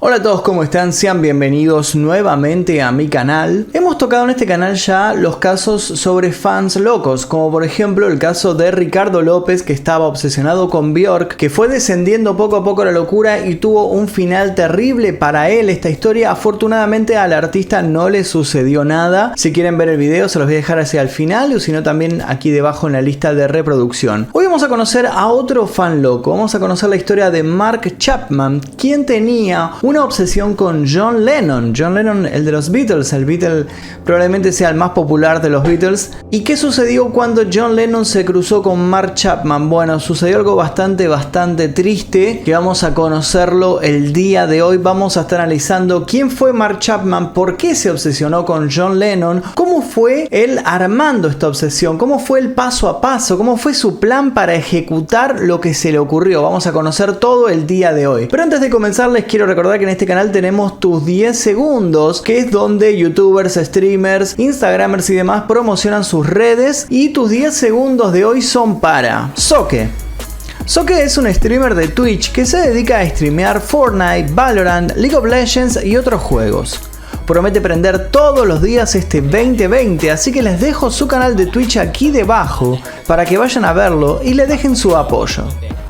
Hola a todos, ¿cómo están? Sean bienvenidos nuevamente a mi canal. Hemos tocado en este canal ya los casos sobre fans locos, como por ejemplo el caso de Ricardo López, que estaba obsesionado con Björk, que fue descendiendo poco a poco a la locura y tuvo un final terrible para él. Esta historia, afortunadamente, al artista no le sucedió nada. Si quieren ver el video se los voy a dejar hacia el final, o si no también aquí debajo en la lista de reproducción. Hoy vamos a conocer a otro fan loco. Vamos a conocer la historia de Mark Chapman, quien tenía una obsesión con John Lennon. John Lennon, el de los Beatles. El Beatle probablemente sea el más popular de los Beatles. ¿Y qué sucedió cuando John Lennon se cruzó con Mark Chapman? Bueno, sucedió algo bastante triste, que vamos a conocerlo el día de hoy. Vamos a estar analizando quién fue Mark Chapman, por qué se obsesionó con John Lennon, cómo fue él armando esta obsesión, cómo fue el paso a paso, cómo fue su plan para ejecutar lo que se le ocurrió. Vamos a conocer todo el día de hoy. Pero antes de comenzar les quiero recordar que en este canal tenemos tus 10 segundos, que es donde youtubers, streamers, instagramers y demás promocionan sus redes, y tus 10 segundos de hoy son para Soke. Soke es un streamer de Twitch que se dedica a streamear Fortnite, Valorant, League of Legends y otros juegos. Promete prender todos los días este 2020, así que les dejo su canal de Twitch aquí debajo para que vayan a verlo y le dejen su apoyo.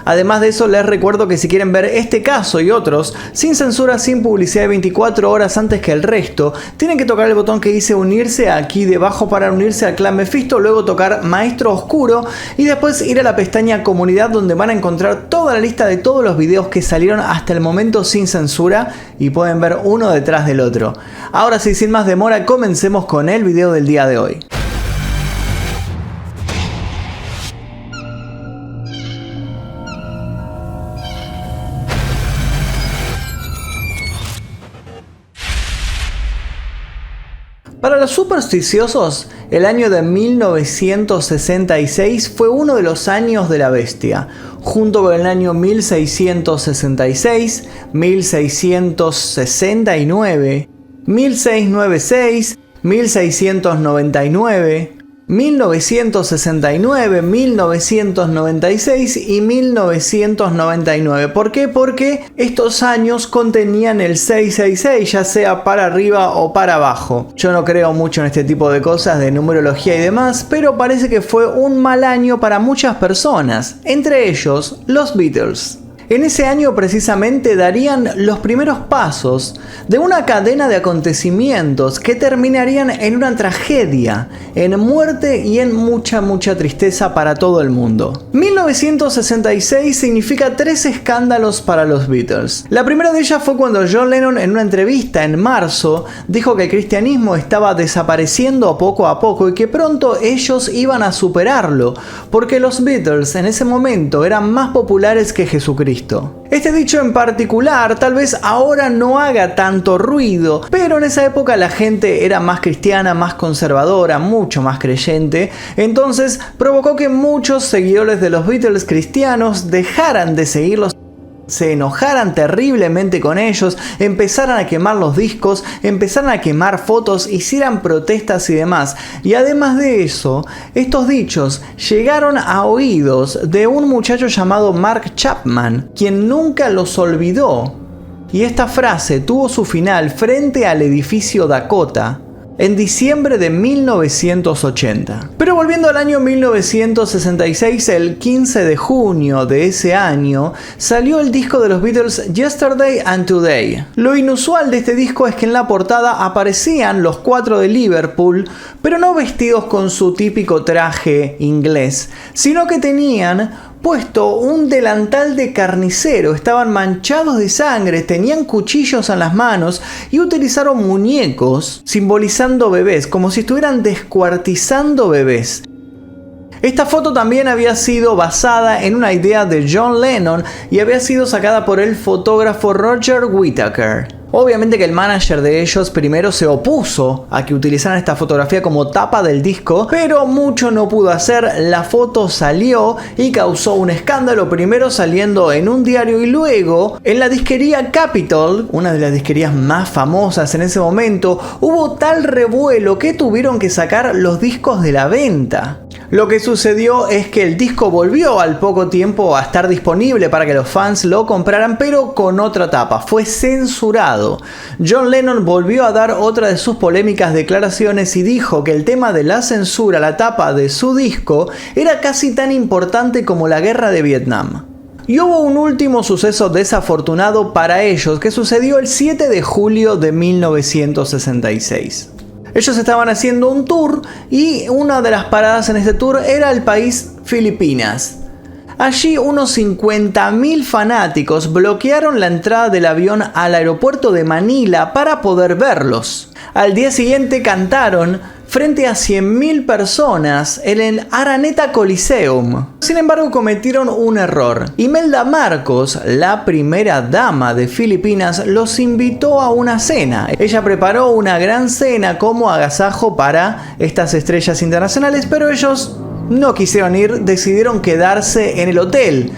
Además de eso, les recuerdo que si quieren ver este caso y otros sin censura, sin publicidad, 24 horas antes que el resto, tienen que tocar el botón que dice unirse aquí debajo para unirse al clan Mephisto, luego tocar Maestro Oscuro y después ir a la pestaña Comunidad, donde van a encontrar toda la lista de todos los videos que salieron hasta el momento sin censura y pueden ver uno detrás del otro. Ahora sí, sin más demora, comencemos con el video del día de hoy. Para los supersticiosos, el año de 1966 fue uno de los años de la bestia, junto con el año 1666, 1669, 1696, 1699, 1969, 1996 y 1999. ¿Por qué? Porque estos años contenían el 666, ya sea para arriba o para abajo. Yo no creo mucho en este tipo de cosas de numerología y demás, pero parece que fue un mal año para muchas personas, entre ellos los Beatles. En ese año precisamente darían los primeros pasos de una cadena de acontecimientos que terminarían en una tragedia, en muerte y en mucha tristeza para todo el mundo. 1966 significa 3 escándalos para los Beatles. La primera de ellas fue cuando John Lennon, en una entrevista en marzo, dijo que el cristianismo estaba desapareciendo poco a poco y que pronto ellos iban a superarlo, porque los Beatles en ese momento eran más populares que Jesucristo. Este dicho en particular tal vez ahora no haga tanto ruido, pero en esa época la gente era más cristiana, más conservadora, mucho más creyente, entonces provocó que muchos seguidores de los Beatles cristianos dejaran de seguirlos, se enojaran terriblemente con ellos, empezaran a quemar los discos, empezaran a quemar fotos, hicieran protestas y demás. Y además de eso, estos dichos llegaron a oídos de un muchacho llamado Mark Chapman, quien nunca los olvidó. Y esta frase tuvo su final frente al edificio Dakota en diciembre de 1980. Pero volviendo al año 1966, el 15 de junio de ese año, salió el disco de los Beatles Yesterday and Today. Lo inusual de este disco es que en la portada aparecían los 4 de Liverpool, pero no vestidos con su típico traje inglés, sino que tenían puesto un delantal de carnicero, estaban manchados de sangre, tenían cuchillos en las manos y utilizaron muñecos simbolizando bebés, como si estuvieran descuartizando bebés. Esta foto también había sido basada en una idea de John Lennon y había sido sacada por el fotógrafo Roger Whittaker. Obviamente que el manager de ellos primero se opuso a que utilizaran esta fotografía como tapa del disco, pero mucho no pudo hacer. La foto salió y causó un escándalo, primero saliendo en un diario y luego en la disquería Capitol, una de las disquerías más famosas en ese momento. Hubo tal revuelo que tuvieron que sacar los discos de la venta. Lo que sucedió es que el disco volvió al poco tiempo a estar disponible para que los fans lo compraran, pero con otra tapa. Fue censurado. John Lennon volvió a dar otra de sus polémicas declaraciones y dijo que el tema de la censura, la tapa de su disco, era casi tan importante como la guerra de Vietnam. Y hubo un último suceso desafortunado para ellos que sucedió el 7 de julio de 1966. Ellos estaban haciendo un tour y una de las paradas en este tour era el país Filipinas. Allí unos 50.000 fanáticos bloquearon la entrada del avión al aeropuerto de Manila para poder verlos. Al día siguiente cantaron frente a 100.000 personas en el Araneta Coliseum. Sin embargo, cometieron un error. Imelda Marcos, la primera dama de Filipinas, los invitó a una cena. Ella preparó una gran cena como agasajo para estas estrellas internacionales, pero ellos no quisieron ir, decidieron quedarse en el hotel.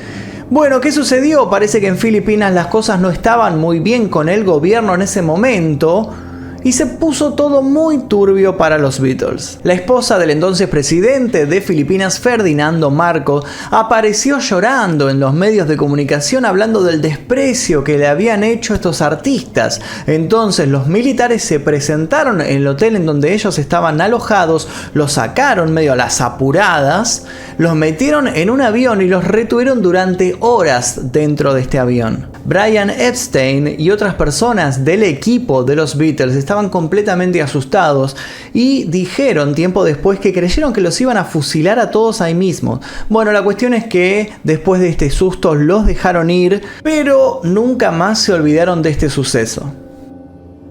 Bueno, ¿qué sucedió? Parece que en Filipinas las cosas no estaban muy bien con el gobierno en ese momento y se puso todo muy turbio para los Beatles. La esposa del entonces presidente de Filipinas, Ferdinando Marcos, apareció llorando en los medios de comunicación hablando del desprecio que le habían hecho estos artistas. Entonces los militares se presentaron en el hotel en donde ellos estaban alojados, los sacaron medio a las apuradas, los metieron en un avión y los retuvieron durante horas dentro de este avión. Brian Epstein y otras personas del equipo de los Beatles estaban completamente asustados y dijeron tiempo después que creyeron que los iban a fusilar a todos ahí mismo. Bueno, la cuestión es que después de este susto los dejaron ir, pero nunca más se olvidaron de este suceso.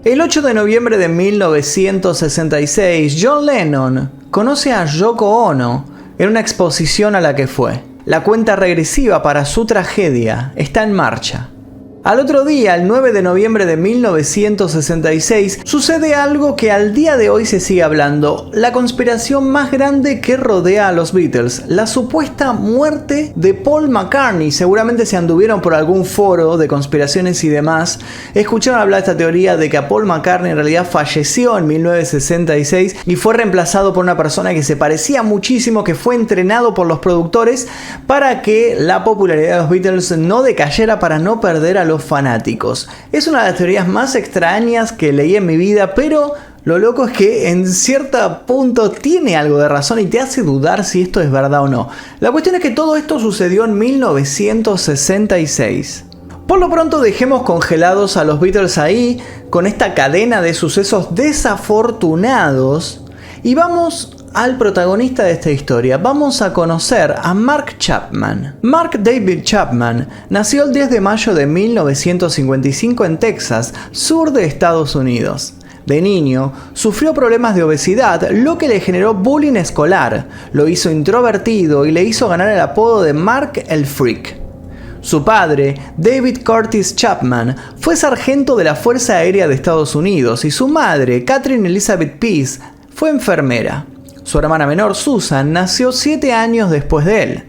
El 8 de noviembre de 1966, John Lennon conoce a Yoko Ono en una exposición a la que fue. La cuenta regresiva para su tragedia está en marcha. Al otro día, el 9 de noviembre de 1966, sucede algo que al día de hoy se sigue hablando, la conspiración más grande que rodea a los Beatles, la supuesta muerte de Paul McCartney. Seguramente se anduvieron por algún foro de conspiraciones y demás, escucharon hablar de esta teoría de que a Paul McCartney en realidad falleció en 1966 y fue reemplazado por una persona que se parecía muchísimo, que fue entrenado por los productores para que la popularidad de los Beatles no decayera, para no perder a los fanáticos. Es una de las teorías más extrañas que leí en mi vida, pero lo loco es que en cierto punto tiene algo de razón y te hace dudar si esto es verdad o no. La cuestión es que todo esto sucedió en 1966. Por lo pronto dejemos congelados a los Beatles ahí con esta cadena de sucesos desafortunados y vamos al protagonista de esta historia. Vamos a conocer a Mark Chapman. Mark David Chapman nació el 10 de mayo de 1955 en Texas, sur de Estados Unidos. De niño, sufrió problemas de obesidad, lo que le generó bullying escolar, lo hizo introvertido y le hizo ganar el apodo de Mark el Freak. Su padre, David Curtis Chapman, fue sargento de la Fuerza Aérea de Estados Unidos y su madre, Catherine Elizabeth Pease, fue enfermera. Su hermana menor, Susan, nació 7 años después de él.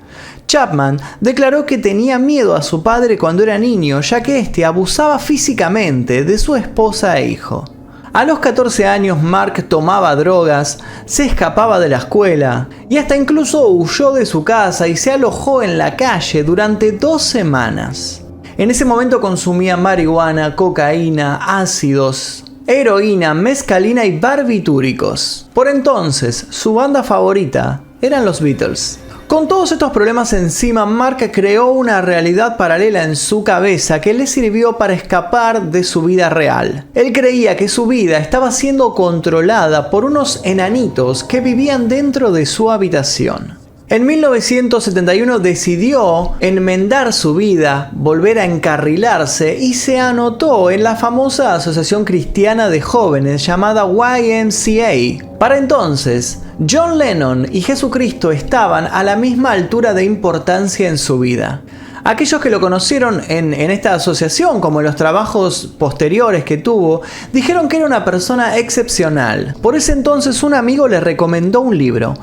Chapman declaró que tenía miedo a su padre cuando era niño, ya que éste abusaba físicamente de su esposa e hijo. A los 14 años, Mark tomaba drogas, se escapaba de la escuela y hasta incluso huyó de su casa y se alojó en la calle durante 2 semanas. En ese momento consumía marihuana, cocaína, ácidos, heroína, mezcalina y barbitúricos. Por entonces, su banda favorita eran los Beatles. Con todos estos problemas encima, Mark creó una realidad paralela en su cabeza que le sirvió para escapar de su vida real. Él creía que su vida estaba siendo controlada por unos enanitos que vivían dentro de su habitación. En 1971 decidió enmendar su vida, volver a encarrilarse y se anotó en la famosa Asociación Cristiana de Jóvenes llamada YMCA. Para entonces, John Lennon y Jesucristo estaban a la misma altura de importancia en su vida. Aquellos que lo conocieron en esta asociación, como en los trabajos posteriores que tuvo, dijeron que era una persona excepcional. Por ese entonces un amigo le recomendó un libro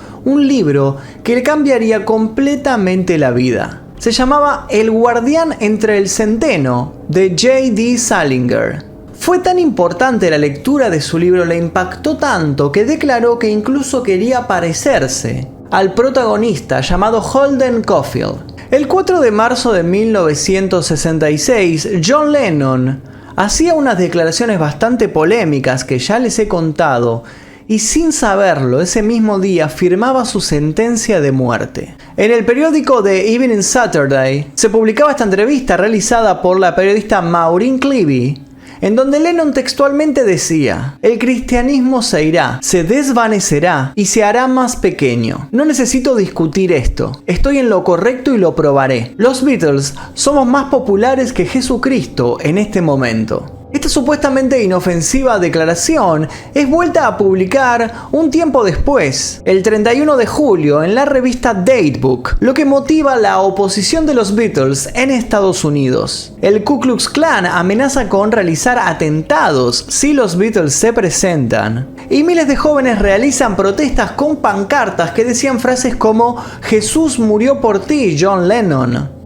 que le cambiaría completamente la vida. Se llamaba El guardián entre el centeno, de J.D. Salinger. Fue tan importante la lectura de su libro, le impactó tanto que declaró que incluso quería parecerse al protagonista llamado Holden Caulfield. El 4 de marzo de 1966, John Lennon hacía unas declaraciones bastante polémicas que ya les he contado, y sin saberlo, ese mismo día firmaba su sentencia de muerte. En el periódico The Evening Saturday se publicaba esta entrevista realizada por la periodista Maureen Cleavey, en donde Lennon textualmente decía: el cristianismo se irá, se desvanecerá y se hará más pequeño. No necesito discutir esto. Estoy en lo correcto y lo probaré. Los Beatles somos más populares que Jesucristo en este momento. Esta supuestamente inofensiva declaración es vuelta a publicar un tiempo después, el 31 de julio, en la revista Datebook, lo que motiva la oposición de los Beatles en Estados Unidos. El Ku Klux Klan amenaza con realizar atentados si los Beatles se presentan, y miles de jóvenes realizan protestas con pancartas que decían frases como «Jesús murió por ti, John Lennon».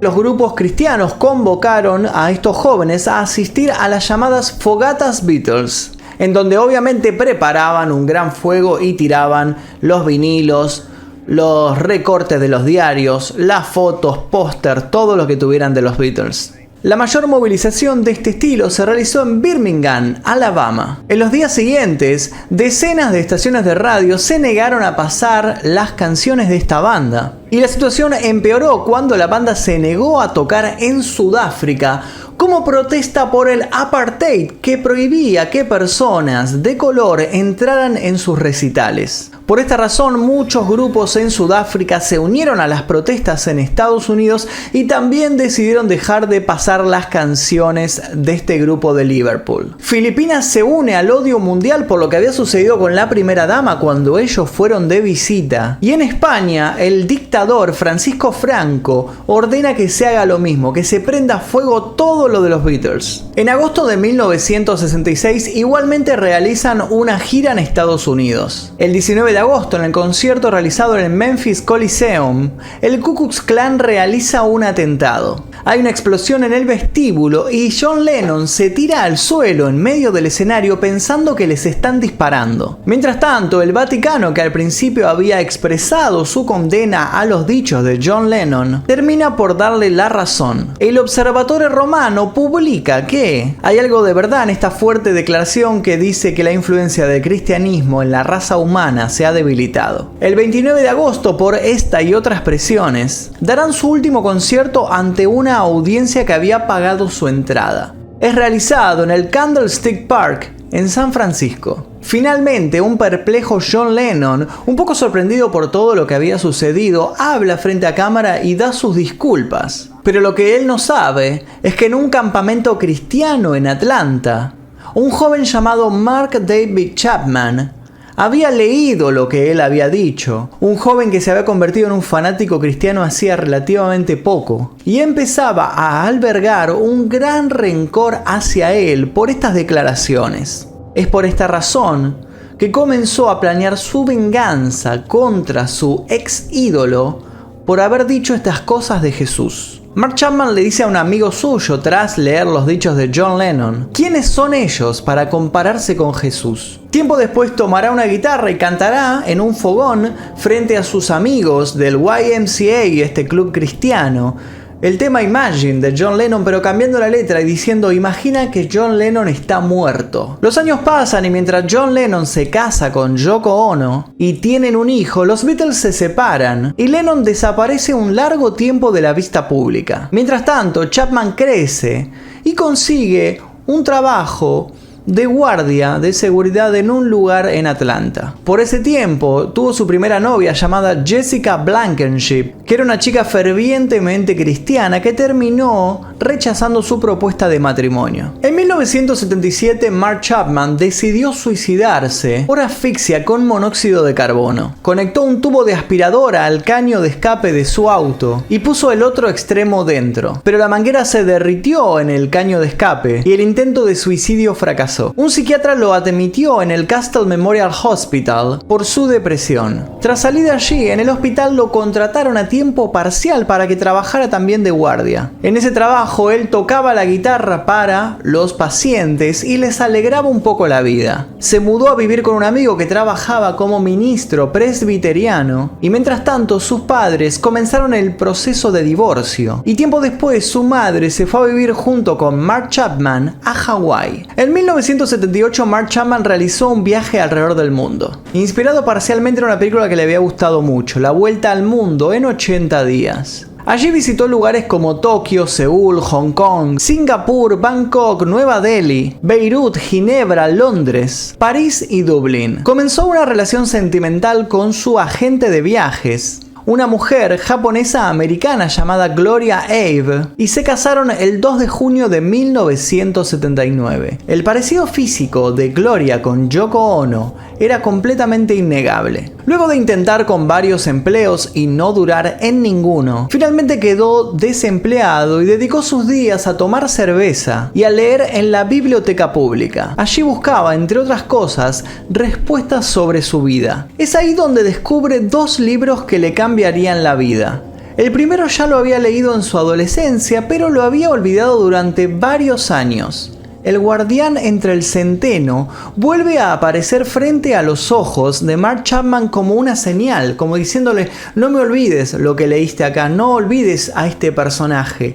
Los grupos cristianos convocaron a estos jóvenes a asistir a las llamadas fogatas Beatles, en donde obviamente preparaban un gran fuego y tiraban los vinilos, los recortes de los diarios, las fotos, póster, todo lo que tuvieran de los Beatles. La mayor movilización de este estilo se realizó en Birmingham, Alabama. En los días siguientes, decenas de estaciones de radio se negaron a pasar las canciones de esta banda. Y la situación empeoró cuando la banda se negó a tocar en Sudáfrica como protesta por el apartheid, que prohibía que personas de color entraran en sus recitales. Por esta razón, muchos grupos en Sudáfrica se unieron a las protestas en Estados Unidos y también decidieron dejar de pasar las canciones de este grupo de Liverpool. Filipinas se une al odio mundial por lo que había sucedido con la primera dama cuando ellos fueron de visita. Y en España, el dictador Francisco Franco ordena que se haga lo mismo, que se prenda fuego todo lo de los Beatles. En agosto de 1966 igualmente realizan una gira en Estados Unidos. El 19 de agosto, en el concierto realizado en el Memphis Coliseum, el Ku Klux Klan realiza un atentado. Hay una explosión en el vestíbulo y John Lennon se tira al suelo en medio del escenario pensando que les están disparando. Mientras tanto, el Vaticano, que al principio había expresado su condena a los dichos de John Lennon, termina por darle la razón. El Observatore Romano publica que hay algo de verdad en esta fuerte declaración que dice que la influencia del cristianismo en la raza humana se ha debilitado. El 29 de agosto, por esta y otras presiones, darán su último concierto ante una audiencia que había pagado su entrada. Es realizado en el Candlestick Park, en San Francisco. Finalmente, un perplejo John Lennon, un poco sorprendido por todo lo que había sucedido, habla frente a cámara y da sus disculpas. Pero lo que él no sabe es que en un campamento cristiano en Atlanta, un joven llamado Mark David Chapman había leído lo que él había dicho, un joven que se había convertido en un fanático cristiano hacía relativamente poco, y empezaba a albergar un gran rencor hacia él por estas declaraciones. Es por esta razón que comenzó a planear su venganza contra su ex ídolo por haber dicho estas cosas de Jesús. Mark Chapman le dice a un amigo suyo tras leer los dichos de John Lennon: ¿quiénes son ellos para compararse con Jesús? Tiempo después tomará una guitarra y cantará en un fogón frente a sus amigos del YMCA, este club cristiano, el tema Imagine de John Lennon, pero cambiando la letra y diciendo: imagina que John Lennon está muerto. Los años pasan y mientras John Lennon se casa con Yoko Ono y tienen un hijo, los Beatles se separan y Lennon desaparece un largo tiempo de la vista pública. Mientras tanto, Chapman crece y consigue un trabajo de guardia de seguridad en un lugar en Atlanta. Por ese tiempo tuvo su primera novia llamada Jessica Blankenship, que era una chica fervientemente cristiana que terminó rechazando su propuesta de matrimonio. En 1977 Mark Chapman decidió suicidarse por asfixia con monóxido de carbono. Conectó un tubo de aspiradora al caño de escape de su auto y puso el otro extremo dentro, pero la manguera se derritió en el caño de escape y el intento de suicidio fracasó. fracasó. Un psiquiatra lo admitió en el Castle Memorial Hospital por su depresión. Tras salir de allí, en el hospital lo contrataron a tiempo parcial para que trabajara también de guardia. En ese trabajo él tocaba la guitarra para los pacientes y les alegraba un poco la vida. Se mudó a vivir con un amigo que trabajaba como ministro presbiteriano y mientras tanto sus padres comenzaron el proceso de divorcio y tiempo después su madre se fue a vivir junto con Mark Chapman a Hawái. En 1978 Mark Chapman realizó un viaje alrededor del mundo, inspirado parcialmente en una película que le había gustado mucho, La Vuelta al Mundo en 80 días. Allí visitó lugares como Tokio, Seúl, Hong Kong, Singapur, Bangkok, Nueva Delhi, Beirut, Ginebra, Londres, París y Dublín. Comenzó una relación sentimental con su agente de viajes, una mujer japonesa-americana llamada Gloria Abe, y se casaron el 2 de junio de 1979. El parecido físico de Gloria con Yoko Ono era completamente innegable. Luego de intentar con varios empleos y no durar en ninguno, finalmente quedó desempleado y dedicó sus días a tomar cerveza y a leer en la biblioteca pública. Allí buscaba, entre otras cosas, respuestas sobre su vida. Es ahí donde descubre 2 libros que le cambiarían la vida. El primero ya lo había leído en su adolescencia, pero lo había olvidado durante varios años. El guardián entre el centeno vuelve a aparecer frente a los ojos de Mark Chapman como una señal, como diciéndole: no me olvides lo que leíste acá, no olvides a este personaje.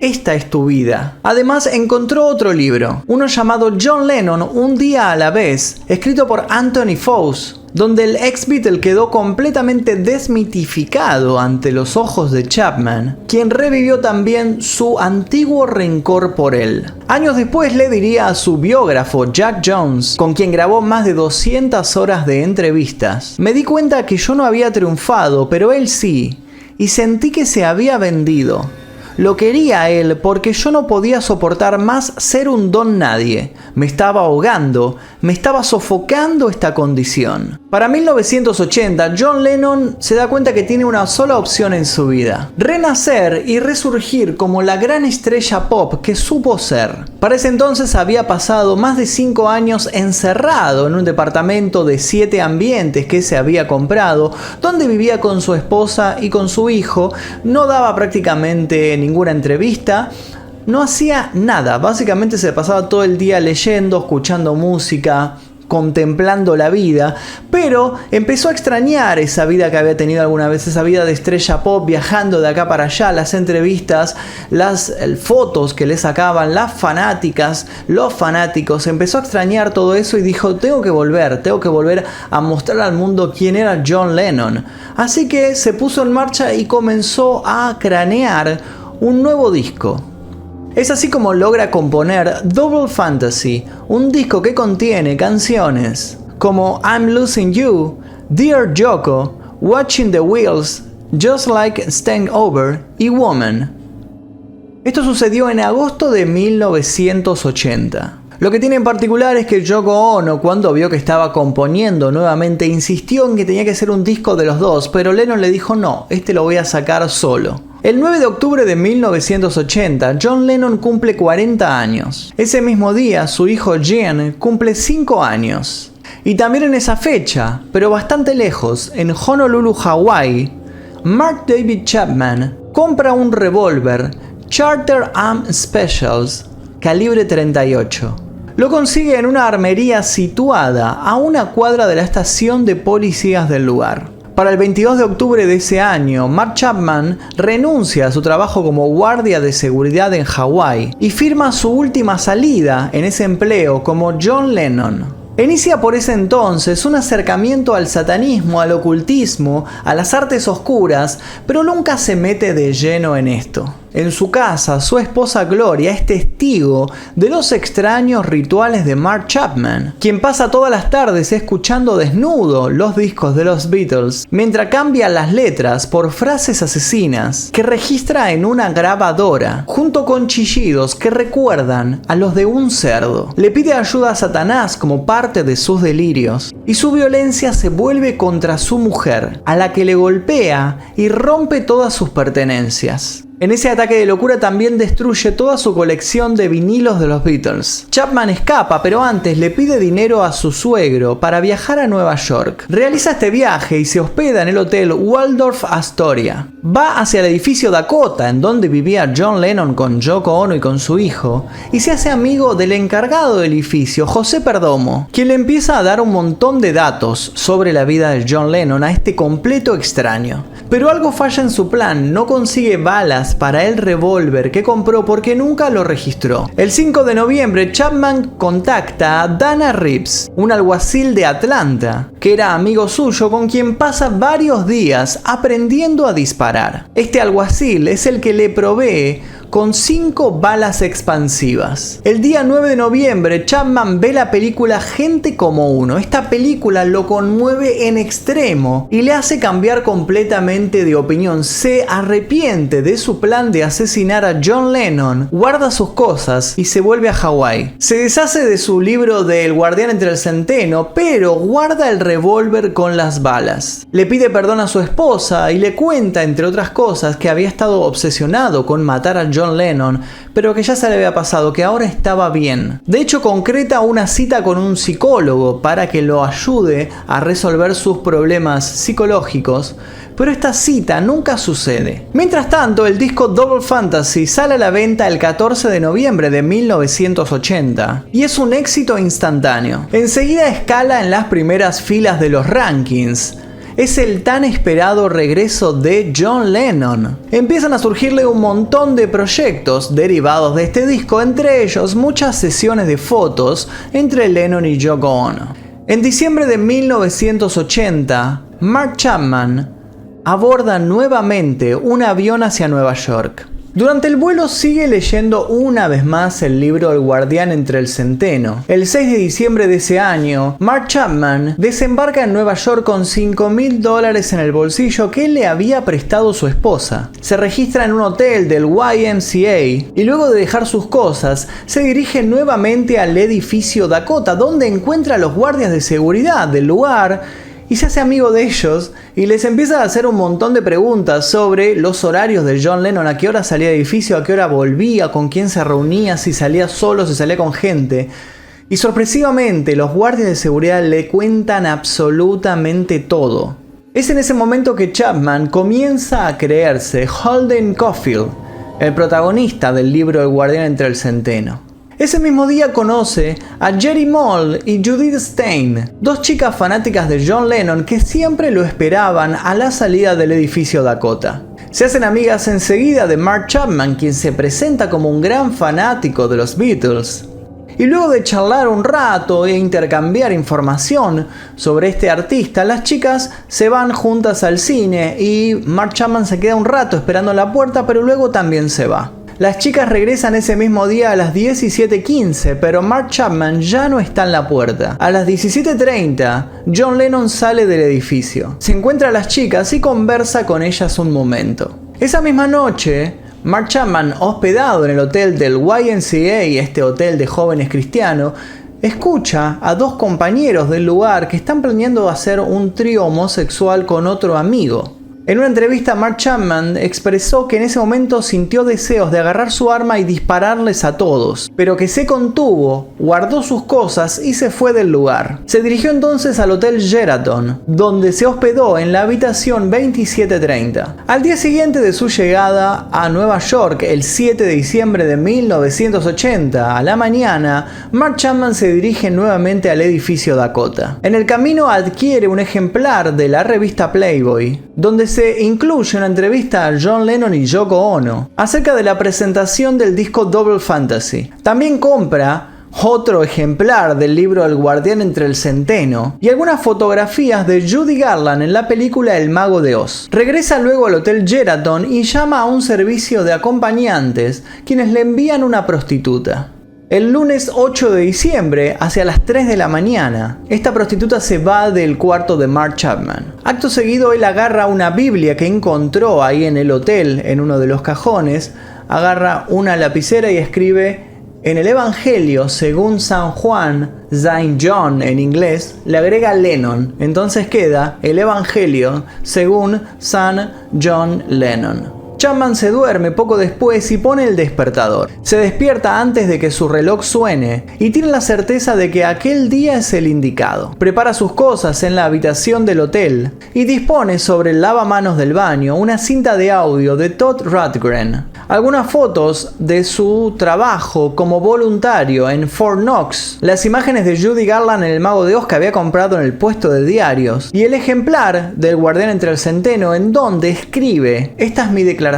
Esta es tu vida. Además encontró otro libro, uno llamado John Lennon, un día a la vez, escrito por Anthony Foust, donde el ex Beatle quedó completamente desmitificado ante los ojos de Chapman, quien revivió también su antiguo rencor por él. Años después le diría a su biógrafo Jack Jones, con quien grabó más de 200 horas de entrevistas: me di cuenta que yo no había triunfado, pero él sí, y sentí que se había vendido. Lo quería a él porque yo no podía soportar más ser un don nadie. Me estaba ahogando, me estaba sofocando esta condición. Para 1980, John Lennon se da cuenta que tiene una sola opción en su vida: renacer y resurgir como la gran estrella pop que supo ser. Para ese entonces había pasado más de 5 años encerrado en un departamento de 7 ambientes que se había comprado, donde vivía con su esposa y con su hijo, no daba prácticamente ninguna entrevista, no hacía nada, básicamente se pasaba todo el día leyendo, escuchando música, contemplando la vida, pero empezó a extrañar esa vida que había tenido alguna vez, esa vida de estrella pop, viajando de acá para allá, las entrevistas, las fotos que le sacaban, las fanáticas, los fanáticos. Empezó a extrañar todo eso y dijo: tengo que volver a mostrar al mundo quién era John Lennon. Así que se puso en marcha y comenzó a cranear un nuevo disco. Es así como logra componer Double Fantasy, un disco que contiene canciones como I'm Losing You, Dear Yoko, Watching the Wheels, Just Like Staying Over y Woman. Esto sucedió en agosto de 1980. Lo que tiene en particular es que Yoko Ono, cuando vio que estaba componiendo nuevamente, insistió en que tenía que ser un disco de los dos, pero Lennon le dijo: no, este lo voy a sacar solo. El 9 de octubre de 1980, John Lennon cumple 40 años. Ese mismo día, su hijo Gene cumple 5 años. Y también en esa fecha, pero bastante lejos, en Honolulu, Hawái, Mark David Chapman compra un revólver Charter Arm Specials calibre 38. Lo consigue en una armería situada a una cuadra de la estación de policías del lugar. Para el 22 de octubre de ese año, Mark Chapman renuncia a su trabajo como guardia de seguridad en Hawái y firma su última salida en ese empleo como John Lennon. Inicia por ese entonces un acercamiento al satanismo, al ocultismo, a las artes oscuras, pero nunca se mete de lleno en esto. En su casa, su esposa Gloria es testigo de los extraños rituales de Mark Chapman, quien pasa todas las tardes escuchando desnudo los discos de los Beatles, mientras cambia las letras por frases asesinas que registra en una grabadora, junto con chillidos que recuerdan a los de un cerdo. Le pide ayuda a Satanás como parte de sus delirios. y su violencia se vuelve contra su mujer, a la que le golpea y rompe todas sus pertenencias. En ese ataque de locura también destruye toda su colección de vinilos de los Beatles. Chapman escapa, pero antes le pide dinero a su suegro para viajar a Nueva York. Realiza este viaje y se hospeda en el hotel Waldorf Astoria. Va hacia el edificio Dakota, en donde vivía John Lennon con Yoko Ono y con su hijo, y se hace amigo del encargado del edificio, José Perdomo, quien le empieza a dar un montón de datos sobre la vida de John Lennon a este completo extraño. Pero algo falla en su plan, no consigue balas para el revólver que compró porque nunca lo registró. El 5 de noviembre, Chapman contacta a Dana Reeves, un alguacil de Atlanta, que era amigo suyo con quien pasa varios días aprendiendo a disparar. Este alguacil es el que le provee con 5 balas expansivas. El día 9 de noviembre, Chapman ve la película Gente como Uno. Esta película lo conmueve en extremo y le hace cambiar completamente de opinión. Se arrepiente de su plan de asesinar a John Lennon, guarda sus cosas y se vuelve a Hawái. Se deshace de su libro de El guardián entre el centeno, pero guarda el revólver con las balas. Le pide perdón a su esposa y le cuenta, entre otras cosas, que había estado obsesionado con matar a John Lennon, pero que ya se le había pasado, que ahora estaba bien. De hecho, concreta una cita con un psicólogo para que lo ayude a resolver sus problemas psicológicos, pero esta cita nunca sucede. Mientras tanto, el disco Double Fantasy sale a la venta el 14 de noviembre de 1980 y es un éxito instantáneo. Enseguida escala en las primeras filas de los rankings. Es el tan esperado regreso de John Lennon. Empiezan a surgirle un montón de proyectos derivados de este disco, entre ellos muchas sesiones de fotos entre Lennon y Yoko Ono. En diciembre de 1980, Mark Chapman aborda nuevamente un avión hacia Nueva York. Durante el vuelo sigue leyendo una vez más el libro El guardián entre el centeno. El 6 de diciembre de ese año, Mark Chapman desembarca en Nueva York con $5.000 en el bolsillo que le había prestado su esposa. Se registra en un hotel del YMCA y luego de dejar sus cosas, se dirige nuevamente al edificio Dakota, donde encuentra a los guardias de seguridad del lugar y se hace amigo de ellos y les empieza a hacer un montón de preguntas sobre los horarios de John Lennon, a qué hora salía del edificio, a qué hora volvía, con quién se reunía, si salía solo, si salía con gente. Y sorpresivamente los guardias de seguridad le cuentan absolutamente todo. Es en ese momento que Chapman comienza a creerse Holden Caulfield, el protagonista del libro El guardián entre el centeno. Ese mismo día conoce a Jerry Moll y Judith Stein, dos chicas fanáticas de John Lennon que siempre lo esperaban a la salida del edificio Dakota. Se hacen amigas enseguida de Mark Chapman, quien se presenta como un gran fanático de los Beatles. Y luego de charlar un rato e intercambiar información sobre este artista, las chicas se van juntas al cine y Mark Chapman se queda un rato esperando en la puerta, pero luego también se va. Las chicas regresan ese mismo día a las 17:15, pero Mark Chapman ya no está en la puerta. A las 17:30, John Lennon sale del edificio. Se encuentra a las chicas y conversa con ellas un momento. Esa misma noche, Mark Chapman, hospedado en el hotel del YMCA, este hotel de jóvenes cristianos, escucha a dos compañeros del lugar que están planeando hacer un trío homosexual con otro amigo. En una entrevista, Mark Chapman expresó que en ese momento sintió deseos de agarrar su arma y dispararles a todos, pero que se contuvo, guardó sus cosas y se fue del lugar. Se dirigió entonces al Hotel Sheraton, donde se hospedó en la habitación 2730. Al día siguiente de su llegada a Nueva York, el 7 de diciembre de 1980, a la mañana, Mark Chapman se dirige nuevamente al edificio Dakota. En el camino adquiere un ejemplar de la revista Playboy, donde se incluye una entrevista a John Lennon y Yoko Ono acerca de la presentación del disco Double Fantasy. También compra otro ejemplar del libro El guardián entre el centeno y algunas fotografías de Judy Garland en la película El mago de Oz. Regresa luego al Hotel Sheraton y llama a un servicio de acompañantes, quienes le envían una prostituta. El lunes 8 de diciembre, hacia las 3 de la mañana, esta prostituta se va del cuarto de Mark Chapman. Acto seguido, él agarra una Biblia que encontró ahí en el hotel, en uno de los cajones, agarra una lapicera y escribe En el Evangelio, según San Juan, Saint John en inglés, le agrega Lennon. Entonces queda el Evangelio según San John Lennon. Chapman se duerme poco después y pone el despertador. Se despierta antes de que su reloj suene y tiene la certeza de que aquel día es el indicado. Prepara sus cosas en la habitación del hotel y dispone sobre el lavamanos del baño una cinta de audio de Todd Rundgren, algunas fotos de su trabajo como voluntario en Fort Knox, las imágenes de Judy Garland en El Mago de Oz que había comprado en el puesto de diarios y el ejemplar del Guardián entre el Centeno en donde escribe: "Esta es mi declaración.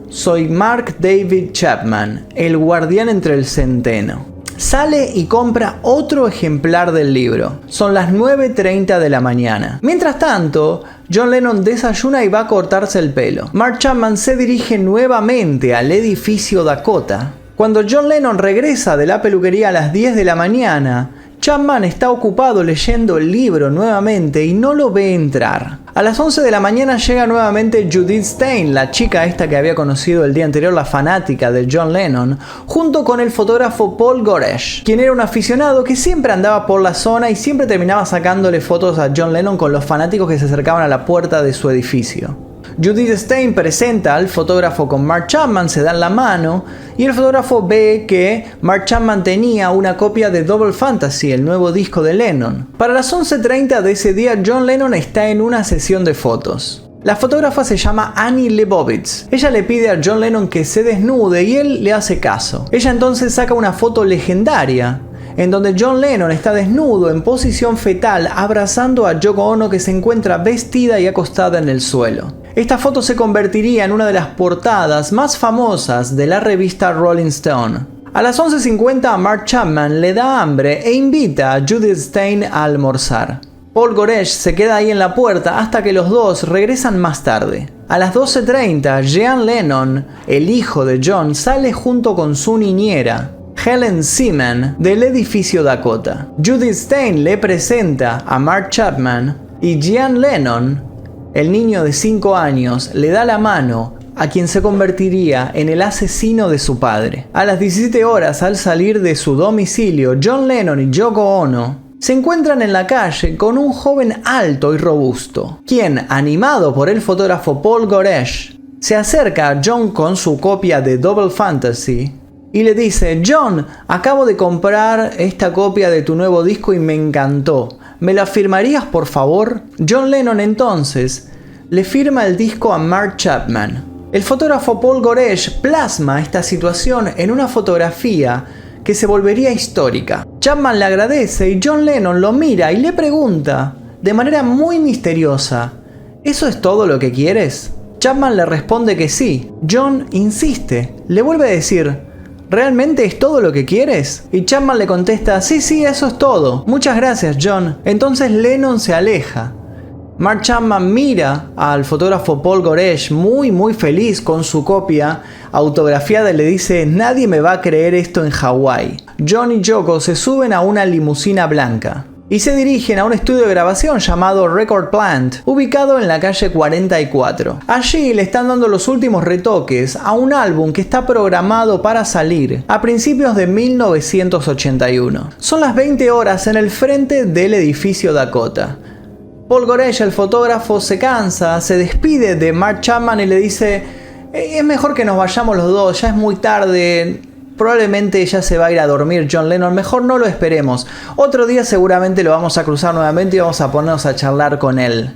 Soy Mark David Chapman, el Guardián entre el Centeno". Sale y compra otro ejemplar del libro. Son las 9:30 de la mañana. Mientras tanto, John Lennon desayuna y va a cortarse el pelo. Mark Chapman se dirige nuevamente al edificio Dakota. Cuando John Lennon regresa de la peluquería a las 10 de la mañana, Chapman está ocupado leyendo el libro nuevamente y no lo ve entrar. A las 11 de la mañana llega nuevamente Judith Stein, la chica esta que había conocido el día anterior, la fanática de John Lennon, junto con el fotógrafo Paul Goresh, quien era un aficionado que siempre andaba por la zona y siempre terminaba sacándole fotos a John Lennon con los fanáticos que se acercaban a la puerta de su edificio. Judith Stein presenta al fotógrafo con Mark Chapman, se dan la mano y el fotógrafo ve que Mark Chapman tenía una copia de Double Fantasy, el nuevo disco de Lennon. Para las 11:30 de ese día, John Lennon está en una sesión de fotos. La fotógrafa se llama Annie Leibovitz. Ella le pide a John Lennon que se desnude y él le hace caso. Ella entonces saca una foto legendaria en donde John Lennon está desnudo en posición fetal abrazando a Yoko Ono, que se encuentra vestida y acostada en el suelo. Esta foto se convertiría en una de las portadas más famosas de la revista Rolling Stone. A las 11:50 Mark Chapman le da hambre e invita a Judith Stein a almorzar. Paul Goresh se queda ahí en la puerta hasta que los dos regresan más tarde. A las 12:30 Jean Lennon, el hijo de John, sale junto con su niñera, Helen Seaman, del edificio Dakota. Judith Stein le presenta a Mark Chapman y Jean Lennon, el niño de 5 años, le da la mano a quien se convertiría en el asesino de su padre. A las 17 horas, al salir de su domicilio, John Lennon y Yoko Ono se encuentran en la calle con un joven alto y robusto, quien, animado por el fotógrafo Paul Goresh, se acerca a John con su copia de Double Fantasy y le dice: "John, acabo de comprar esta copia de tu nuevo disco y me encantó. ¿Me la firmarías, por favor?". John Lennon entonces le firma el disco a Mark Chapman. El fotógrafo Paul Goresh plasma esta situación en una fotografía que se volvería histórica. Chapman le agradece y John Lennon lo mira y le pregunta, de manera muy misteriosa: "¿Eso es todo lo que quieres?". Chapman le responde que sí. John insiste, le vuelve a decir: "¿Realmente es todo lo que quieres?". Y Chapman le contesta: sí, eso es todo. Muchas gracias, John". Entonces Lennon se aleja. Mark Chapman mira al fotógrafo Paul Goresh muy feliz con su copia autografiada y le dice: "Nadie me va a creer esto en Hawái". John y Yoko se suben a una limusina blanca y se dirigen a un estudio de grabación llamado Record Plant, ubicado en la calle 44. Allí le están dando los últimos retoques a un álbum que está programado para salir a principios de 1981. Son las 20 horas en el frente del edificio Dakota. Paul Goresh, el fotógrafo, se cansa, se despide de Mark Chapman y le dice: "Es mejor que nos vayamos los dos, ya es muy tarde. Probablemente ya se va a ir a dormir John Lennon, mejor no lo esperemos. Otro día seguramente lo vamos a cruzar nuevamente y vamos a ponernos a charlar con él".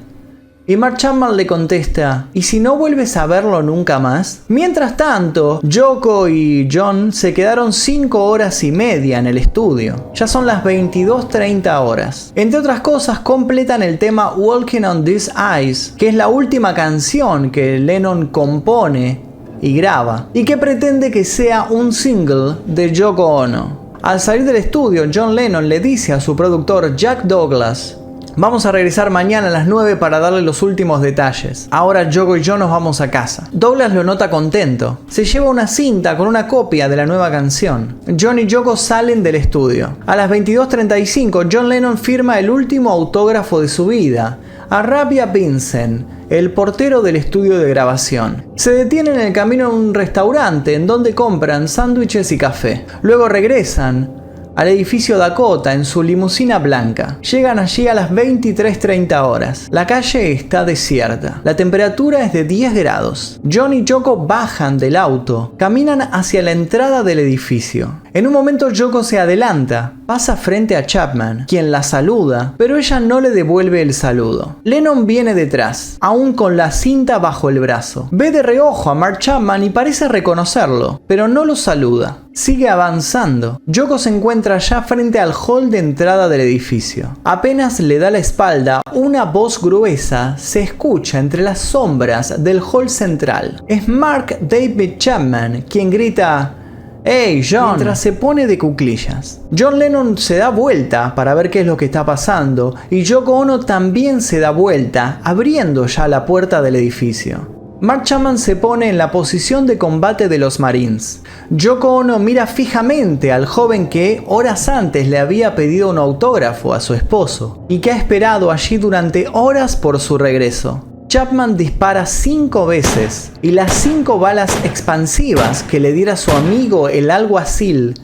Y Mark Chapman le contesta: "¿Y si no vuelves a verlo nunca más?". Mientras tanto, Yoko y John se quedaron 5 horas y media en el estudio. Ya son las 22:30 horas. Entre otras cosas, completan el tema Walking on These Eyes, que es la última canción que Lennon compone y graba, y que pretende que sea un single de Yoko Ono. Al salir del estudio, John Lennon le dice a su productor Jack Douglas: "Vamos a regresar mañana a las 9 para darle los últimos detalles. Ahora Yoko y yo nos vamos a casa". Douglas lo nota contento. Se lleva una cinta con una copia de la nueva canción. John y Yoko salen del estudio. A las 22:35, John Lennon firma el último autógrafo de su vida, a Rabia Vincent, el portero del estudio de grabación. Se detienen en el camino a un restaurante en donde compran sándwiches y café. Luego regresan al edificio Dakota en su limusina blanca. Llegan allí a las 23:30 horas. La calle está desierta. La temperatura es de 10 grados. John y Yoko bajan del auto. Caminan hacia la entrada del edificio. En un momento Yoko se adelanta, pasa frente a Chapman, quien la saluda, pero ella no le devuelve el saludo. Lennon viene detrás, aún con la cinta bajo el brazo. Ve de reojo a Mark Chapman y parece reconocerlo, pero no lo saluda. Sigue avanzando. Yoko se encuentra ya frente al hall de entrada del edificio. Apenas le da la espalda, una voz gruesa se escucha entre las sombras del hall central. Es Mark David Chapman quien grita: ¡Hey, John! Mientras se pone de cuclillas. John Lennon se da vuelta para ver qué es lo que está pasando y Yoko Ono también se da vuelta, abriendo ya la puerta del edificio. Mark Chapman se pone en la posición de combate de los Marines. Yoko Ono mira fijamente al joven que horas antes le había pedido un autógrafo a su esposo y que ha esperado allí durante horas por su regreso. Chapman dispara 5 veces y las 5 balas expansivas que le diera su amigo el alguacil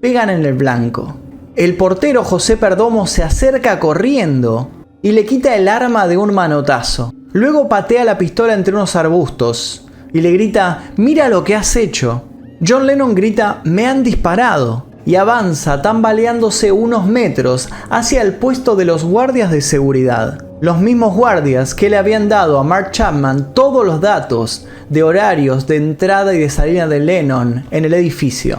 pegan en el blanco. El portero José Perdomo se acerca corriendo y le quita el arma de un manotazo. Luego patea la pistola entre unos arbustos y le grita: ¡Mira lo que has hecho! John Lennon grita: ¡Me han disparado! Y avanza tambaleándose unos metros hacia el puesto de los guardias de seguridad. Los mismos guardias que le habían dado a Mark Chapman todos los datos de horarios de entrada y de salida de Lennon en el edificio.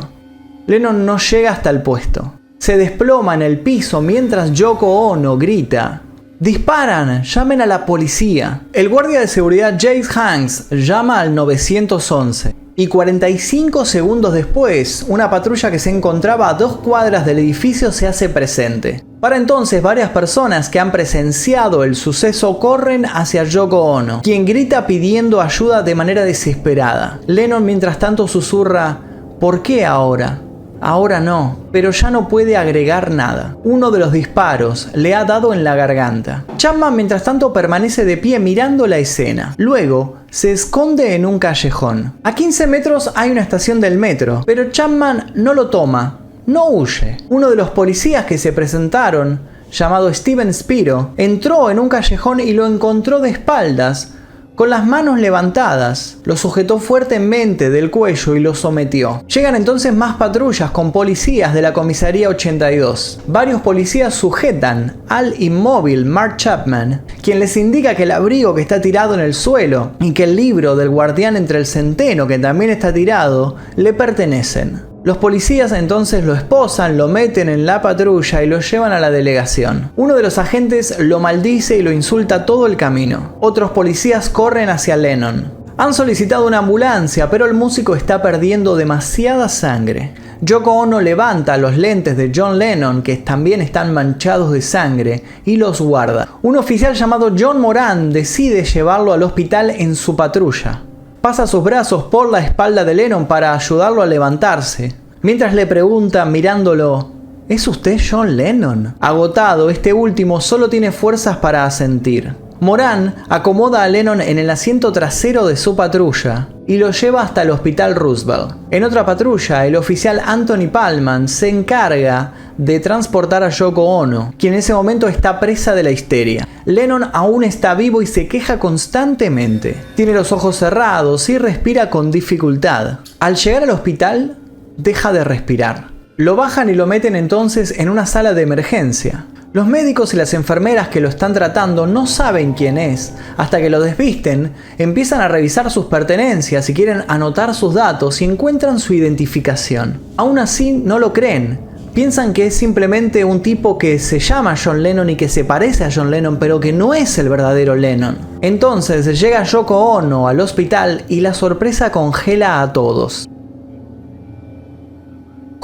Lennon no llega hasta el puesto. Se desploma en el piso mientras Yoko Ono grita: ¡Disparan! ¡Llamen a la policía! El guardia de seguridad James Hanks llama al 911. Y 45 segundos después, una patrulla que se encontraba a 2 cuadras del edificio se hace presente. Para entonces, varias personas que han presenciado el suceso corren hacia Yoko Ono, quien grita pidiendo ayuda de manera desesperada. Lennon, mientras tanto, susurra: ¿por qué ahora? Ahora no, pero ya no puede agregar nada. Uno de los disparos le ha dado en la garganta. Chapman, mientras tanto, permanece de pie mirando la escena. Luego, se esconde en un callejón. A 15 metros hay una estación del metro, pero Chapman no lo toma, no huye. Uno de los policías que se presentaron, llamado Steven Spiro, entró en un callejón y lo encontró de espaldas, con las manos levantadas. Lo sujetó fuertemente del cuello y lo sometió. Llegan entonces más patrullas con policías de la comisaría 82. Varios policías sujetan al inmóvil Mark Chapman, quien les indica que el abrigo que está tirado en el suelo y que el libro del guardián entre el centeno, que también está tirado, le pertenecen. Los policías entonces lo esposan, lo meten en la patrulla y lo llevan a la delegación. Uno de los agentes lo maldice y lo insulta todo el camino. Otros policías corren hacia Lennon. Han solicitado una ambulancia, pero el músico está perdiendo demasiada sangre. Yoko Ono levanta los lentes de John Lennon, que también están manchados de sangre, y los guarda. Un oficial llamado John Moran decide llevarlo al hospital en su patrulla. Pasa sus brazos por la espalda de Lennon para ayudarlo a levantarse, mientras le pregunta mirándolo: ¿es usted John Lennon? Agotado, este último solo tiene fuerzas para asentir. Moran acomoda a Lennon en el asiento trasero de su patrulla y lo lleva hasta el hospital Roosevelt. En otra patrulla, el oficial Anthony Palman se encarga de transportar a Yoko Ono, quien en ese momento está presa de la histeria. Lennon aún está vivo y se queja constantemente. Tiene los ojos cerrados y respira con dificultad. Al llegar al hospital, deja de respirar. Lo bajan y lo meten entonces en una sala de emergencia. Los médicos y las enfermeras que lo están tratando no saben quién es. Hasta que lo desvisten, empiezan a revisar sus pertenencias y quieren anotar sus datos y encuentran su identificación. Aún así, no lo creen. Piensan que es simplemente un tipo que se llama John Lennon y que se parece a John Lennon, pero que no es el verdadero Lennon. Entonces llega Yoko Ono al hospital y la sorpresa congela a todos.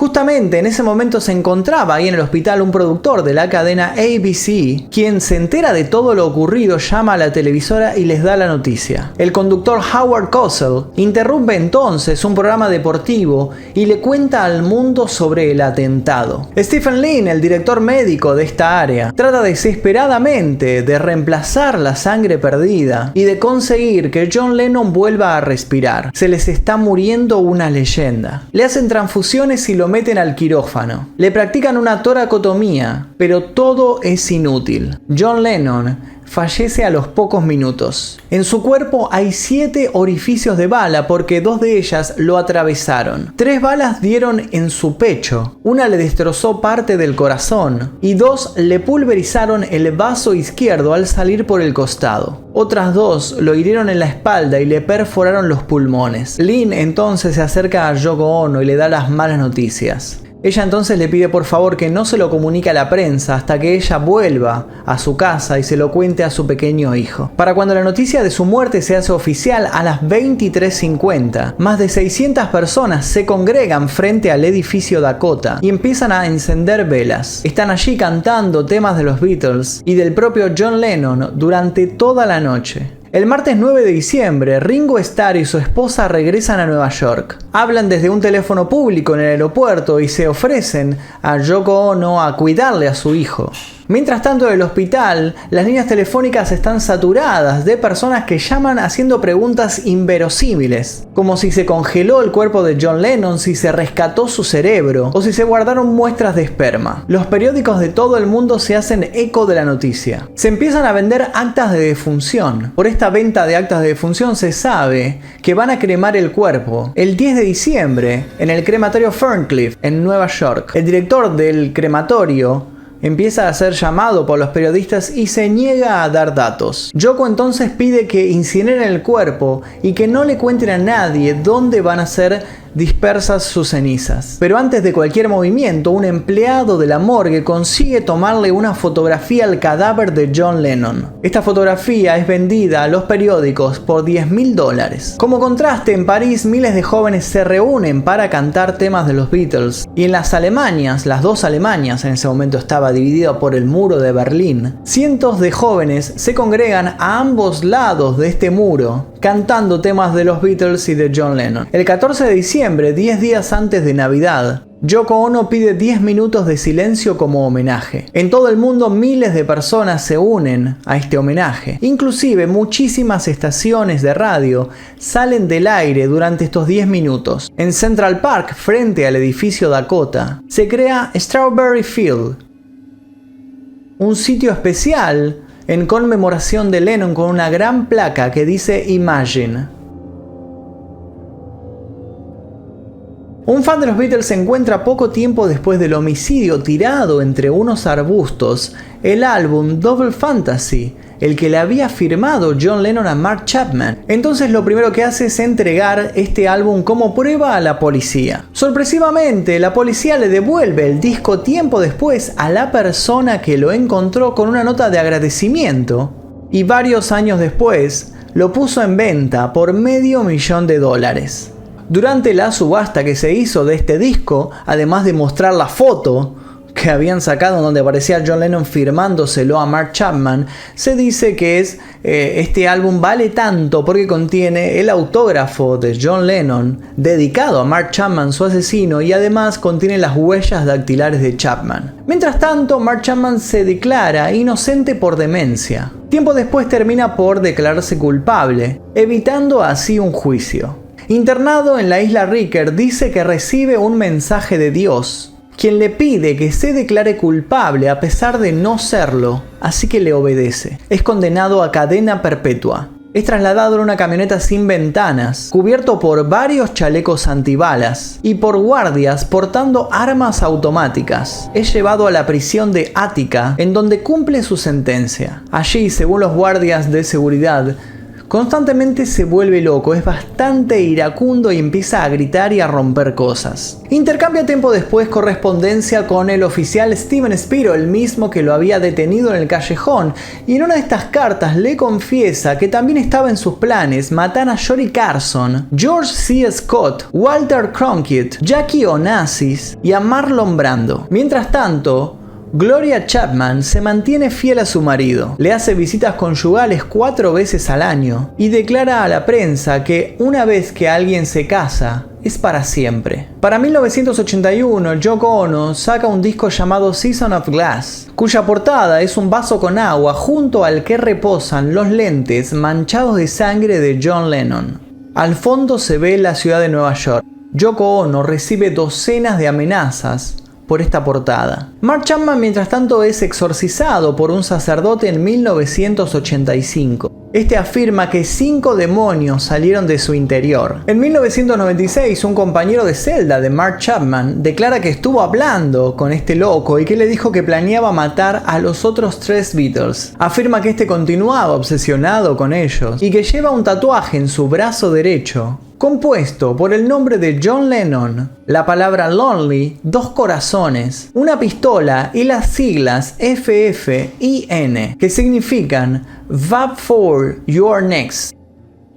Justamente en ese momento se encontraba ahí en el hospital un productor de la cadena ABC, quien se entera de todo lo ocurrido, llama a la televisora y les da la noticia. El conductor Howard Cosell interrumpe entonces un programa deportivo y le cuenta al mundo sobre el atentado. Stephen Lean, el director médico de esta área, trata desesperadamente de reemplazar la sangre perdida y de conseguir que John Lennon vuelva a respirar. Se les está muriendo una leyenda. Le hacen transfusiones y lo meten al quirófano. Le practican una toracotomía, pero todo es inútil. John Lennon fallece a los pocos minutos. En su cuerpo hay 7 orificios de bala porque 2 de ellas lo atravesaron. 3 balas dieron en su pecho, una le destrozó parte del corazón y 2 le pulverizaron el vaso izquierdo al salir por el costado. Otras 2 lo hirieron en la espalda y le perforaron los pulmones. Lynn entonces se acerca a Yoko Ono y le da las malas noticias. Ella entonces le pide por favor que no se lo comunique a la prensa hasta que ella vuelva a su casa y se lo cuente a su pequeño hijo. Para cuando la noticia de su muerte se hace oficial a las 23:50, más de 600 personas se congregan frente al edificio Dakota y empiezan a encender velas. Están allí cantando temas de los Beatles y del propio John Lennon durante toda la noche. El martes 9 de diciembre, Ringo Starr y su esposa regresan a Nueva York. Hablan desde un teléfono público en el aeropuerto y se ofrecen a Yoko Ono a cuidarle a su hijo. Mientras tanto, en el hospital, las líneas telefónicas están saturadas de personas que llaman haciendo preguntas inverosímiles, como si se congeló el cuerpo de John Lennon, si se rescató su cerebro o si se guardaron muestras de esperma. Los periódicos de todo el mundo se hacen eco de la noticia. Se empiezan a vender actas de defunción. Por esta venta de actas de defunción se sabe que van a cremar el cuerpo el 10 de diciembre en el crematorio Ferncliff en Nueva York. El director del crematorio empieza a ser llamado por los periodistas y se niega a dar datos. Yoko entonces pide que incineren el cuerpo y que no le cuenten a nadie dónde van a ser dispersas sus cenizas. Pero antes de cualquier movimiento, un empleado de la morgue consigue tomarle una fotografía al cadáver de John Lennon. Esta fotografía es vendida a los periódicos por $10.000. Como contraste, en París miles de jóvenes se reúnen para cantar temas de los Beatles. Y en las Alemanias, las 2 Alemanias, en ese momento estaba dividida por el muro de Berlín, cientos de jóvenes se congregan a ambos lados de este muro, cantando temas de los Beatles y de John Lennon. El 14 de diciembre, 10 días antes de Navidad, Yoko Ono pide 10 minutos de silencio como homenaje. En todo el mundo miles de personas se unen a este homenaje. Inclusive muchísimas estaciones de radio salen del aire durante estos 10 minutos. En Central Park, frente al edificio Dakota, se crea Strawberry Field, un sitio especial en conmemoración de Lennon con una gran placa que dice Imagine. Un fan de los Beatles se encuentra poco tiempo después del homicidio tirado entre unos arbustos el álbum Double Fantasy, el que le había firmado John Lennon a Mark Chapman. Entonces lo primero que hace es entregar este álbum como prueba a la policía. Sorpresivamente, la policía le devuelve el disco tiempo después a la persona que lo encontró con una nota de agradecimiento y varios años después lo puso en venta por $500,000. Durante la subasta que se hizo de este disco, además de mostrar la foto que habían sacado donde aparecía John Lennon firmándoselo a Mark Chapman, se dice que este álbum vale tanto porque contiene el autógrafo de John Lennon dedicado a Mark Chapman, su asesino, y además contiene las huellas dactilares de Chapman. Mientras tanto, Mark Chapman se declara inocente por demencia. Tiempo después termina por declararse culpable, evitando así un juicio. Internado en la isla Riker, dice que recibe un mensaje de Dios, quien le pide que se declare culpable a pesar de no serlo, así que le obedece. Es condenado a cadena perpetua. Es trasladado en una camioneta sin ventanas, cubierto por varios chalecos antibalas y por guardias portando armas automáticas. Es llevado a la prisión de Ática, en donde cumple su sentencia. Allí, según los guardias de seguridad, Constantemente se vuelve loco, es bastante iracundo y empieza a gritar y a romper cosas. Intercambia tiempo después correspondencia con el oficial Steven Spiro, el mismo que lo había detenido en el callejón, y en una de estas cartas le confiesa que también estaba en sus planes matar a Johnny Carson, George C. Scott, Walter Cronkite, Jackie Onassis y a Marlon Brando. Mientras tanto, Gloria Chapman se mantiene fiel a su marido, le hace visitas conyugales 4 veces al año y declara a la prensa que una vez que alguien se casa, es para siempre. Para 1981, Yoko Ono saca un disco llamado Season of Glass, cuya portada es un vaso con agua junto al que reposan los lentes manchados de sangre de John Lennon. Al fondo se ve la ciudad de Nueva York. Yoko Ono recibe docenas de amenazas por esta portada. Mark Chapman, mientras tanto, es exorcizado por un sacerdote en 1985. Este afirma que 5 demonios salieron de su interior. En 1996, un compañero de celda de Mark Chapman declara que estuvo hablando con este loco y que le dijo que planeaba matar a los otros 3 Beatles. Afirma que este continuaba obsesionado con ellos y que lleva un tatuaje en su brazo derecho compuesto por el nombre de John Lennon, la palabra lonely, 2 corazones, una pistola y las siglas FFIN, que significan Vap 4, You're Next.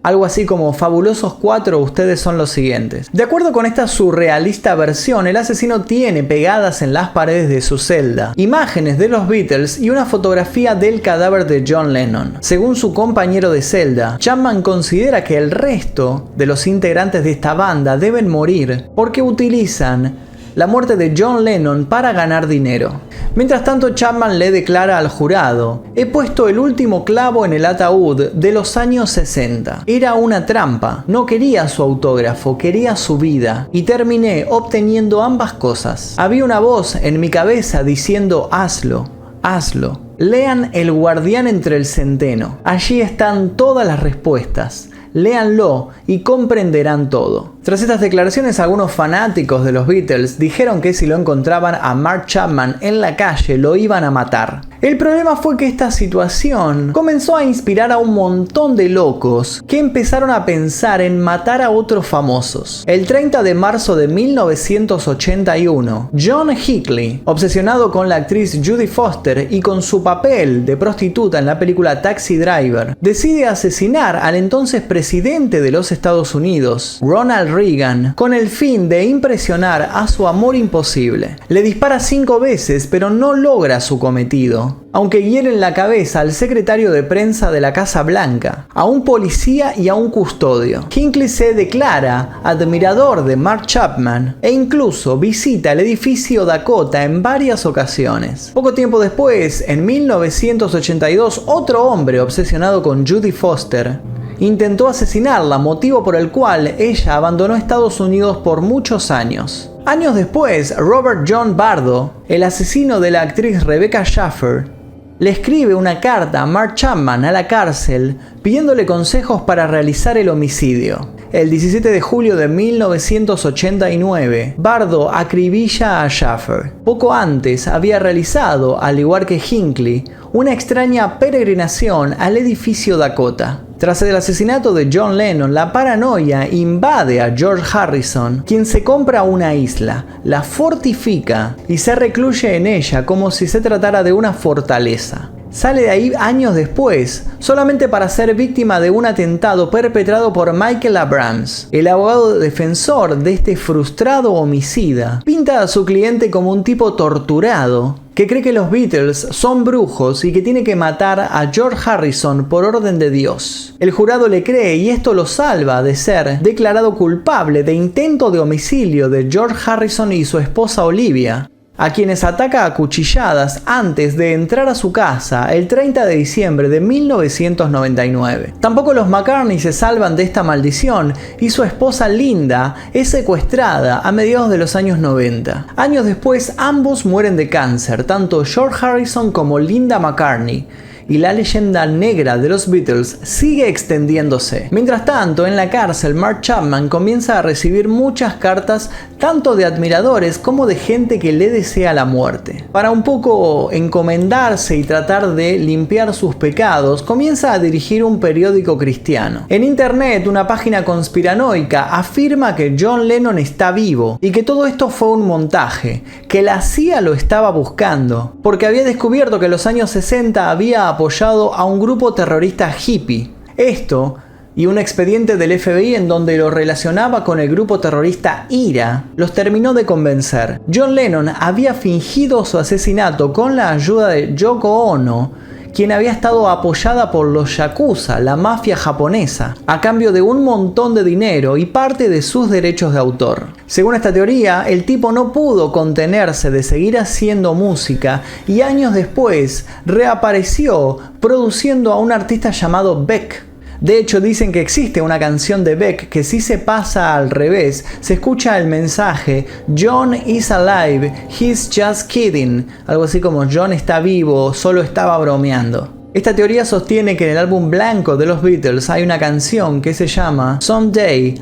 Algo así como fabulosos 4, ustedes son los siguientes. De acuerdo con esta surrealista versión, el asesino tiene pegadas en las paredes de su celda imágenes de los Beatles y una fotografía del cadáver de John Lennon. Según su compañero de celda, Chapman considera que el resto de los integrantes de esta banda deben morir porque utilizan la muerte de John Lennon para ganar dinero. Mientras tanto, Chapman le declara al jurado: he puesto el último clavo en el ataúd de los años 60. Era una trampa, no quería su autógrafo, quería su vida, y terminé obteniendo ambas cosas. Había una voz en mi cabeza diciendo: hazlo, hazlo. Lean El guardián entre el centeno. Allí están todas las respuestas. Léanlo y comprenderán todo. Tras estas declaraciones, algunos fanáticos de los Beatles dijeron que si lo encontraban a Mark Chapman en la calle lo iban a matar. El problema fue que esta situación comenzó a inspirar a un montón de locos que empezaron a pensar en matar a otros famosos. El 30 de marzo de 1981, John Hinckley, obsesionado con la actriz Judy Foster y con su papel de prostituta en la película Taxi Driver, decide asesinar al entonces presidente de los Estados Unidos, Ronald Reagan, con el fin de impresionar a su amor imposible. Le dispara 5 veces, pero no logra su cometido, aunque hiere en la cabeza al secretario de prensa de la Casa Blanca, a un policía y a un custodio. Hinckley se declara admirador de Mark Chapman e incluso visita el edificio Dakota en varias ocasiones. Poco tiempo después, en 1982, otro hombre obsesionado con Judy Foster intentó asesinarla, motivo por el cual ella abandonó Estados Unidos por muchos años. Años después, Robert John Bardo, el asesino de la actriz Rebecca Schaffer, le escribe una carta a Mark Chapman a la cárcel pidiéndole consejos para realizar el homicidio. El 17 de julio de 1989, Bardo acribilla a Schaffer. Poco antes había realizado, al igual que Hinckley, una extraña peregrinación al edificio Dakota. Tras el asesinato de John Lennon, la paranoia invade a George Harrison, quien se compra una isla, la fortifica y se recluye en ella como si se tratara de una fortaleza. Sale de ahí años después, solamente para ser víctima de un atentado perpetrado por Michael Abrams. El abogado defensor de este frustrado homicida pinta a su cliente como un tipo torturado, que cree que los Beatles son brujos y que tiene que matar a George Harrison por orden de Dios. El jurado le cree y esto lo salva de ser declarado culpable de intento de homicidio de George Harrison y su esposa Olivia, a quienes ataca a cuchilladas antes de entrar a su casa el 30 de diciembre de 1999. Tampoco los McCartney se salvan de esta maldición y su esposa Linda es secuestrada a mediados de los años 90. Años después, ambos mueren de cáncer, tanto George Harrison como Linda McCartney, y la leyenda negra de los Beatles sigue extendiéndose. Mientras tanto, en la cárcel, Mark Chapman comienza a recibir muchas cartas tanto de admiradores como de gente que le desea la muerte. Para un poco encomendarse y tratar de limpiar sus pecados, comienza a dirigir un periódico cristiano. En internet, una página conspiranoica afirma que John Lennon está vivo y que todo esto fue un montaje, que la CIA lo estaba buscando, porque había descubierto que en los años 60 había apoyado a un grupo terrorista hippie. Esto y un expediente del FBI en donde lo relacionaba con el grupo terrorista IRA, los terminó de convencer. John Lennon había fingido su asesinato con la ayuda de Yoko Ono, quien había estado apoyada por los Yakuza, la mafia japonesa, a cambio de un montón de dinero y parte de sus derechos de autor. Según esta teoría, el tipo no pudo contenerse de seguir haciendo música y años después reapareció produciendo a un artista llamado Beck. De hecho, dicen que existe una canción de Beck que si se pasa al revés, se escucha el mensaje John is alive, he's just kidding, algo así como John está vivo, solo estaba bromeando. Esta teoría sostiene que en el álbum blanco de los Beatles hay una canción que se llama Someday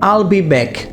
I'll Be Back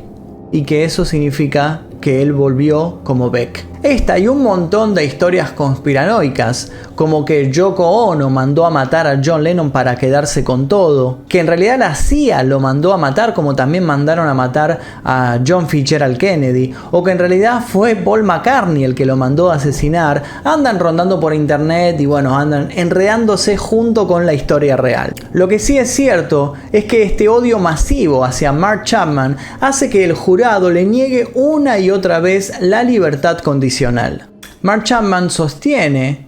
y que eso significa que él volvió como Beck. Esta y un montón de historias conspiranoicas, como que Yoko Ono mandó a matar a John Lennon para quedarse con todo, que en realidad la CIA lo mandó a matar como también mandaron a matar a John Fitzgerald Kennedy, o que en realidad fue Paul McCartney el que lo mandó a asesinar, andan rondando por internet y bueno, andan enredándose junto con la historia real. Lo que sí es cierto es que este odio masivo hacia Mark Chapman hace que el jurado le niegue una y otra vez la libertad condicional. Mark Chapman sostiene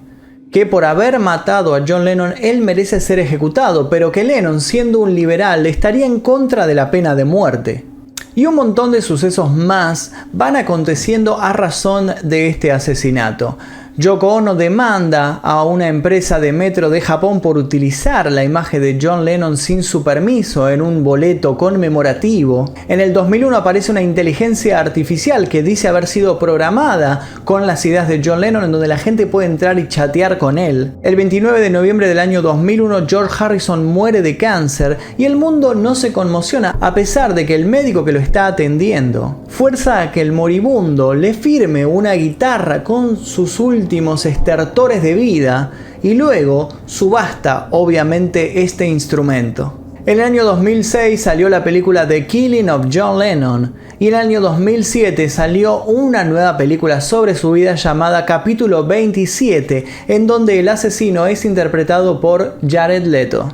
que por haber matado a John Lennon él merece ser ejecutado, pero que Lennon, siendo un liberal, estaría en contra de la pena de muerte. Y un montón de sucesos más van aconteciendo a razón de este asesinato. Yoko Ono demanda a una empresa de metro de Japón por utilizar la imagen de John Lennon sin su permiso en un boleto conmemorativo. En el 2001 aparece una inteligencia artificial que dice haber sido programada con las ideas de John Lennon, en donde la gente puede entrar y chatear con él. El 29 de noviembre del año 2001 George Harrison muere de cáncer y el mundo no se conmociona a pesar de que el médico que lo está atendiendo fuerza a que el moribundo le firme una guitarra con sus últimos estertores de vida y luego subasta obviamente este instrumento. En el año 2006 salió la película The Killing of John Lennon y en el año 2007 salió una nueva película sobre su vida llamada Capítulo 27, en donde el asesino es interpretado por Jared Leto.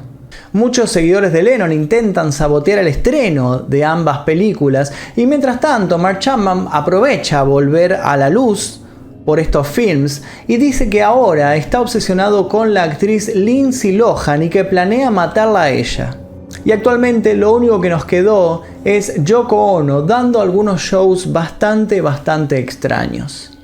Muchos seguidores de Lennon intentan sabotear el estreno de ambas películas y mientras tanto Mark Chapman aprovecha volver a la luz por estos films y dice que ahora está obsesionado con la actriz Lindsay Lohan y que planea matarla a ella. Y actualmente lo único que nos quedó es Yoko Ono dando algunos shows bastante extraños.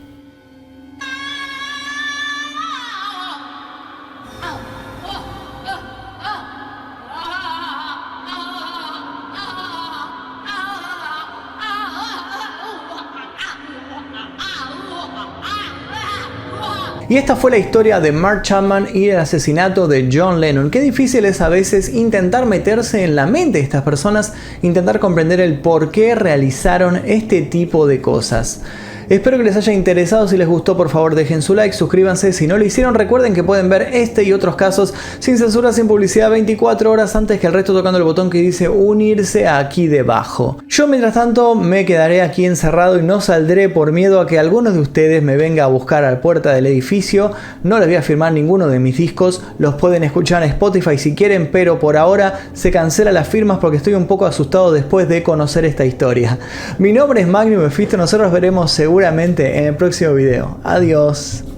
Y esta fue la historia de Mark Chapman y el asesinato de John Lennon. Qué difícil es a veces intentar meterse en la mente de estas personas, intentar comprender el por qué realizaron este tipo de cosas. Espero que les haya interesado. Si les gustó, por favor dejen su like, suscríbanse si no lo hicieron. Recuerden que pueden ver este y otros casos sin censura, sin publicidad, 24 horas antes que el resto, tocando el botón que dice unirse aquí debajo. Yo mientras tanto me quedaré aquí encerrado y no saldré por miedo a que algunos de ustedes me venga a buscar a la puerta del edificio. No les voy a firmar ninguno de mis discos, los pueden escuchar en Spotify si quieren, pero por ahora se cancelan las firmas porque estoy un poco asustado después de conocer esta historia. Mi nombre es Magnum Mephisto, nosotros veremos seguramente en el próximo video. Adiós.